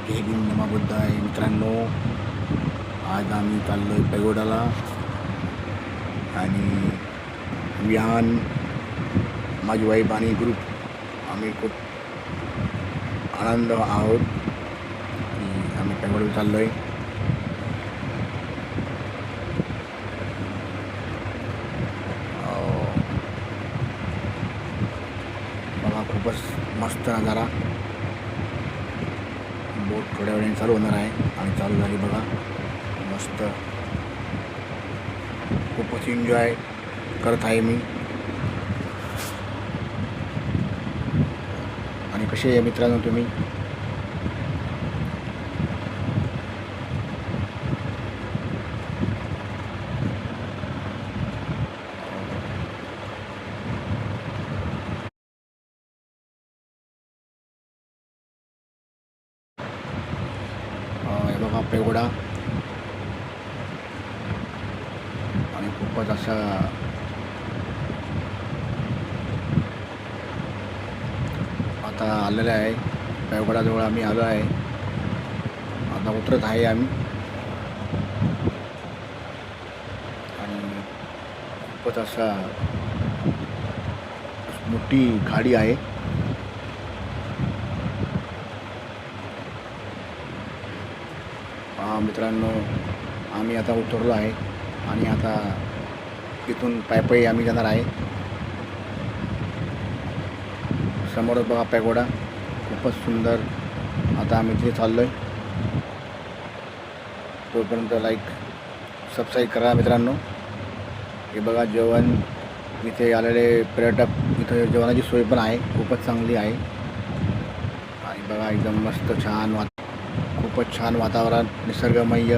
जय हिंद नमा बुद्ध आहे मित्रांनो. आज आम्ही चाललो आहे पेगोडाला आणि विहान माझी वाईफ आणि ग्रुप आम्ही खूप आनंद आहोत की आम्ही पेगोडाला चाललो आहे. बघा खूपच मस्त नजारा. बोट थोड्या वेळाने चालू होणार आहे आणि चालू झाली बघा. मस्त खूपच एन्जॉय करत आहे मी. आणि कसे आहे मित्रांनो तुम्ही? हे बघा पेगोडा आणि खूपच असा आता आलेला आहे. पेगोडाजवळ आम्ही आलो आहे. आता उतरत आहे आम्ही आणि खूपच असा मोठी गाडी आहे. मित्रांनो आम्ही आता उतरलो आहे आणि आता इथून पायी आम्ही जाणार आहे. समोर बघा पेगोडा खूपच सुंदर. आता आम्ही तिथे चाललो आहे. तोपर्यंत लाईक सबस्क्राईब करा मित्रांनो. हे बघा जेवण इथे आलेले पर्यटक, इथे जेवणाची सोय पण आहे, खूपच चांगली आहे. आणि बघा एकदम मस्त छान खूपच छान वातावरण, निसर्गमय.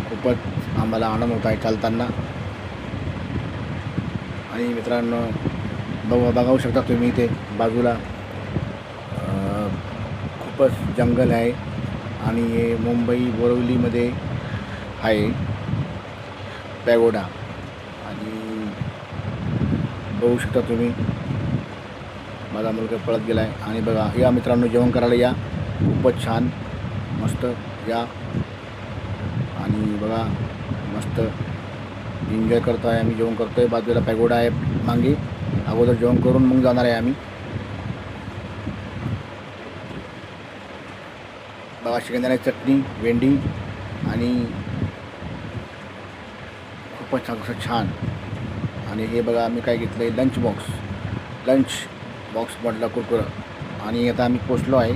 खूपच आम्हाला आनंद होत आहे चालताना. आणि मित्रांनो बघू शकता तुम्ही इथे बाजूला खूपच जंगल आहे आणि हे मुंबई बोरिवलीमध्ये आहे पेगोडा. आणि बघू शकता तुम्ही माझा मुलगा पळत गेला आहे. आणि बघा या मित्रांनो जेवण करायला या, खूपच छान मस्त या. आणि बघा मस्त एन्जॉय करतो आहे आम्ही, जेवण करतो आहे. बाजूला पेगोडा आहे मागे. अगोदर जेवण करून मग जाणार आहे आम्ही. बघा शेंगदाण्याची चटणी, भेंडी आणि खूपच असं छान. आणि हे बघा आम्ही काय घेतलं आहे, लंच बॉक्स म्हटलं कुरकुरं. आणि आता आम्ही पोचलो आहे.